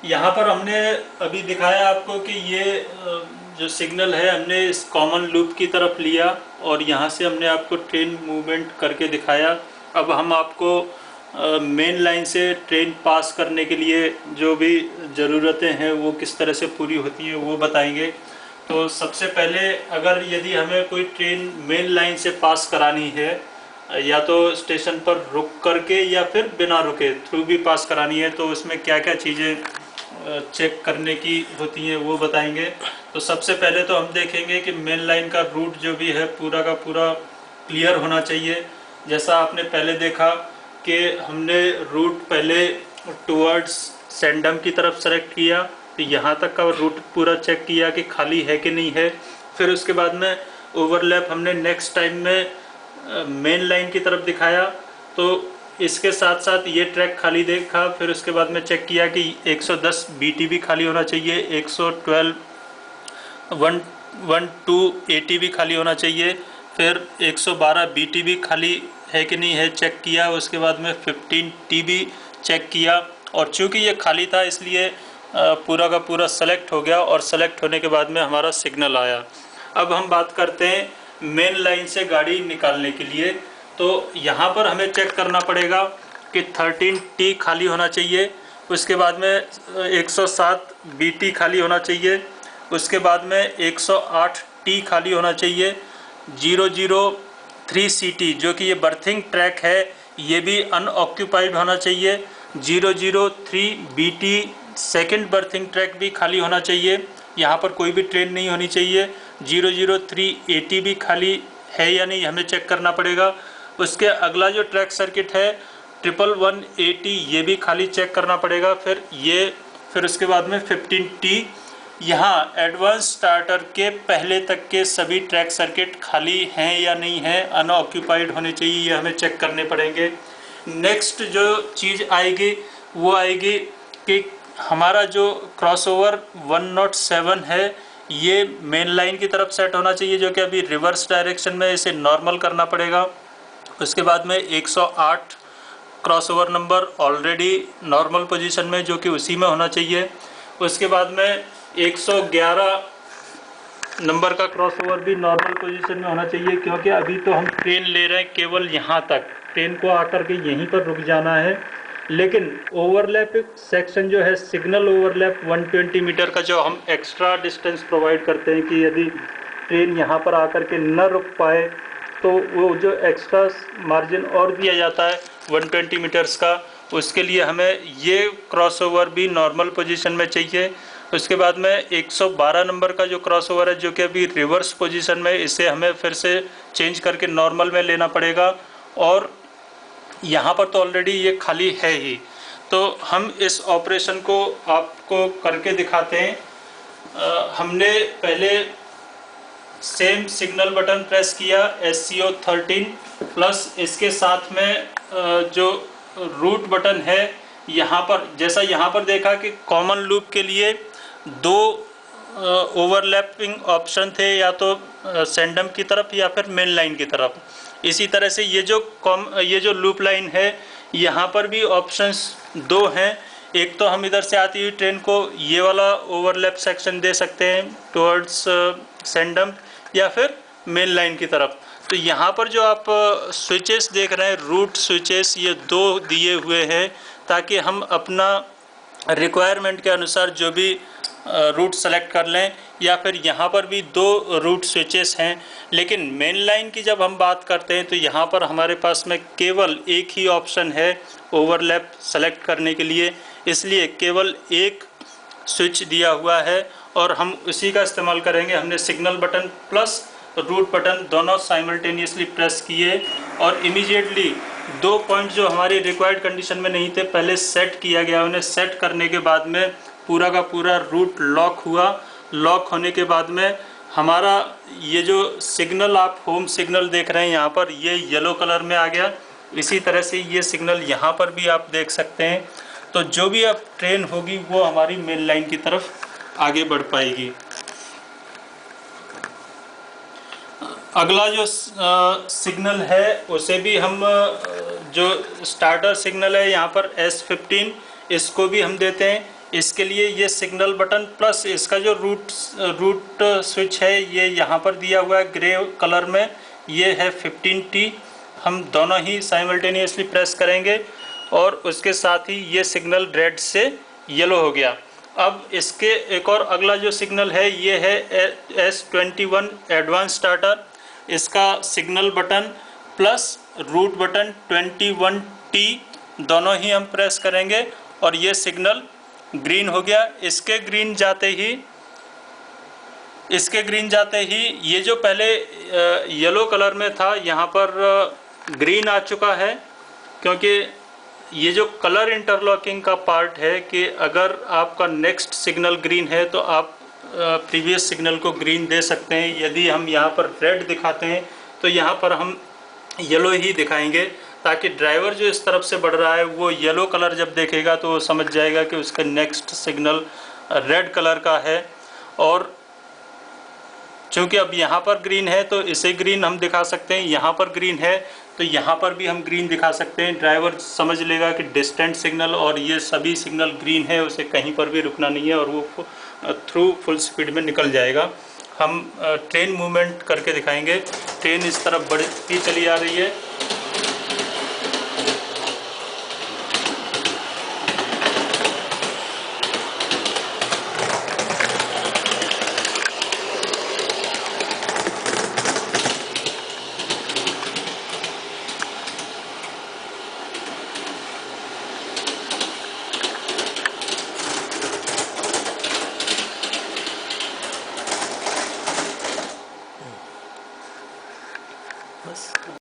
यहाँ पर हमने अभी दिखाया आपको कि ये जो सिग्नल है हमने इस कॉमन लूप की तरफ लिया और यहाँ से हमने आपको ट्रेन मूवमेंट करके दिखाया। अब हम आपको मेन लाइन से ट्रेन पास करने के लिए जो भी ज़रूरतें हैं वो किस तरह से पूरी होती हैं वो बताएंगे। तो सबसे पहले अगर यदि हमें कोई ट्रेन मेन लाइन से पास करानी है, या तो स्टेशन पर रुक करके या फिर बिना रुके थ्रू भी पास करानी है, तो उसमें क्या क्या चीज़ें चेक करने की होती हैं वो बताएंगे। तो सबसे पहले तो हम देखेंगे कि मेन लाइन का रूट जो भी है पूरा का पूरा क्लियर होना चाहिए। जैसा आपने पहले देखा कि हमने रूट पहले टुवर्ड्स सेंडम की तरफ सेलेक्ट किया, तो यहाँ तक का रूट पूरा चेक किया कि खाली है कि नहीं है। फिर उसके बाद में ओवरलैप हमने नेक्स्ट टाइम में मेन लाइन की तरफ दिखाया, तो इसके साथ साथ ये ट्रैक खाली देखा। फिर उसके बाद में चेक किया कि 110 बीटी भी खाली होना चाहिए, 112 112 एटी भी खाली होना चाहिए, फिर 112 बीटी भी खाली है कि नहीं है चेक किया। उसके बाद में 15 टी भी चेक किया, और चूँकि ये खाली था इसलिए पूरा का पूरा सेलेक्ट हो गया, और सेलेक्ट होने के बाद में हमारा सिग्नल आया। अब हम बात करते हैं मेन लाइन से गाड़ी निकालने के लिए। तो यहाँ पर हमें चेक करना पड़ेगा कि 13T खाली होना चाहिए, उसके बाद में 107 BT खाली होना चाहिए, उसके बाद में 108T खाली होना चाहिए, 003 CT जो कि ये बर्थिंग ट्रैक है ये भी अनऑक्यूपाइड होना चाहिए, 003 BT सेकेंड बर्थिंग ट्रैक भी खाली होना चाहिए, यहाँ पर कोई भी ट्रेन नहीं होनी चाहिए, 003 AT भी खाली है या नहीं हमें चेक करना पड़ेगा। उसके अगला जो ट्रैक सर्किट है 111 AT ये भी खाली चेक करना पड़ेगा। फिर उसके बाद में 15T, यहाँ एडवांस स्टार्टर के पहले तक के सभी ट्रैक सर्किट खाली हैं या नहीं हैं, अनऑक्यूपाइड होने चाहिए, ये हमें चेक करने पड़ेंगे। नेक्स्ट जो चीज़ आएगी वो आएगी कि हमारा जो क्रॉसओवर 107 है ये मेन लाइन की तरफ सेट होना चाहिए, जो कि अभी रिवर्स डायरेक्शन में इसे नॉर्मल करना पड़ेगा। उसके बाद में 108 crossover number already normal position में जो कि उसी में होना चाहिए। उसके बाद में 111 नंबर का क्रॉसओवर भी नॉर्मल पोजीशन में होना चाहिए, क्योंकि अभी तो हम ट्रेन ले रहे हैं केवल यहाँ तक, ट्रेन को आकर के यहीं पर रुक जाना है। लेकिन ओवरलैप सेक्शन जो है सिग्नल ओवरलैप 120 मीटर का जो हम एक्स्ट्रा डिस्टेंस प्रोवाइड करते हैं कि यदि ट्रेन यहाँ पर आकर के न रुक पाए तो वो जो एक्स्ट्रा मार्जिन और दिया जाता है 120 मीटर्स का, उसके लिए हमें ये क्रॉसओवर भी नॉर्मल पोजीशन में चाहिए। उसके बाद में 112 नंबर का जो क्रॉसओवर है जो कि अभी रिवर्स पोजीशन में, इसे हमें फिर से चेंज करके नॉर्मल में लेना पड़ेगा, और यहाँ पर तो ऑलरेडी ये खाली है ही। तो हम इस ऑपरेशन को आपको करके दिखाते हैं। हमने पहले सेम सिग्नल बटन प्रेस किया SCO 13 प्लस इसके साथ में जो रूट बटन है यहाँ पर, जैसा यहाँ पर देखा कि कॉमन लूप के लिए दो ओवरलैपिंग ऑप्शन थे, या तो सेंडम की तरफ या फिर मेन लाइन की तरफ। इसी तरह से ये जो लूप लाइन है यहाँ पर भी ऑप्शंस दो हैं। एक तो हम इधर से आती हुई ट्रेन को ये वाला ओवरलैप सेक्शन दे सकते हैं टुवर्ड्स सेंडम, या फिर मेन लाइन की तरफ। तो यहाँ पर जो आप स्विचेस देख रहे हैं रूट स्विचेस, ये दो दिए हुए हैं ताकि हम अपना रिक्वायरमेंट के अनुसार जो भी रूट सेलेक्ट कर लें, या फिर यहाँ पर भी दो रूट स्विचेस हैं। लेकिन मेन लाइन की जब हम बात करते हैं तो यहाँ पर हमारे पास में केवल एक ही ऑप्शन है ओवरलैप सेलेक्ट करने के लिए, इसलिए केवल एक स्विच दिया हुआ है और हम उसी का इस्तेमाल करेंगे। हमने signal button plus root button दोनों साइमल्टेनियसली प्रेस किए और इमीडिएटली दो पॉइंट जो हमारी रिक्वायर्ड कंडीशन में नहीं थे पहले सेट किया गया। उन्हें सेट करने के बाद में पूरा का पूरा रूट लॉक हुआ। लॉक होने के बाद में हमारा ये जो सिग्नल आप होम सिग्नल देख रहे हैं यहाँ पर, ये येलो कलर में आ गया। इसी तरह से ये सिग्नल यहाँ पर भी आप देख सकते हैं। तो जो भी अब ट्रेन होगी वो हमारी मेन लाइन की तरफ आगे बढ़ पाएगी। अगला जो सिग्नल है उसे भी हम जो स्टार्टर सिग्नल है यहाँ पर S15, इसको भी हम देते हैं इसके लिए ये सिग्नल बटन प्लस इसका जो रूट स्विच है ये यहाँ पर दिया हुआ है ग्रे कलर में, ये है 15T। हम दोनों ही साइमल्टेनियसली प्रेस करेंगे और उसके साथ ही ये सिग्नल रेड से येलो हो गया। अब इसके एक और अगला जो सिग्नल है ये है S21 एडवांस स्टार्टर। इसका signal button plus root button 21T दोनों ही हम प्रेस करेंगे और ये सिग्नल ग्रीन हो गया। इसके ग्रीन जाते ही ये जो पहले येलो कलर में था यहाँ पर ग्रीन आ चुका है, क्योंकि ये जो कलर इंटरलॉकिंग का पार्ट है कि अगर आपका नेक्स्ट सिग्नल ग्रीन है तो आप प्रीवियस सिग्नल को ग्रीन दे सकते हैं। यदि हम यहाँ पर रेड दिखाते हैं तो यहाँ पर हम येलो ही दिखाएंगे, ताकि ड्राइवर जो इस तरफ से बढ़ रहा है वो येलो कलर जब देखेगा तो वो समझ जाएगा कि उसका नेक्स्ट सिग्नल रेड कलर का है। और चूँकि अब यहाँ पर ग्रीन है तो इसे ग्रीन हम दिखा सकते हैं, यहाँ पर ग्रीन है तो यहाँ पर भी हम ग्रीन दिखा सकते हैं। ड्राइवर समझ लेगा कि डिस्टेंट सिग्नल और ये सभी सिग्नल ग्रीन है, उसे कहीं पर भी रुकना नहीं है और वो थ्रू फुल स्पीड में निकल जाएगा। हम ट्रेन मूवमेंट करके दिखाएंगे। ट्रेन इस तरफ बढ़ती चली आ रही है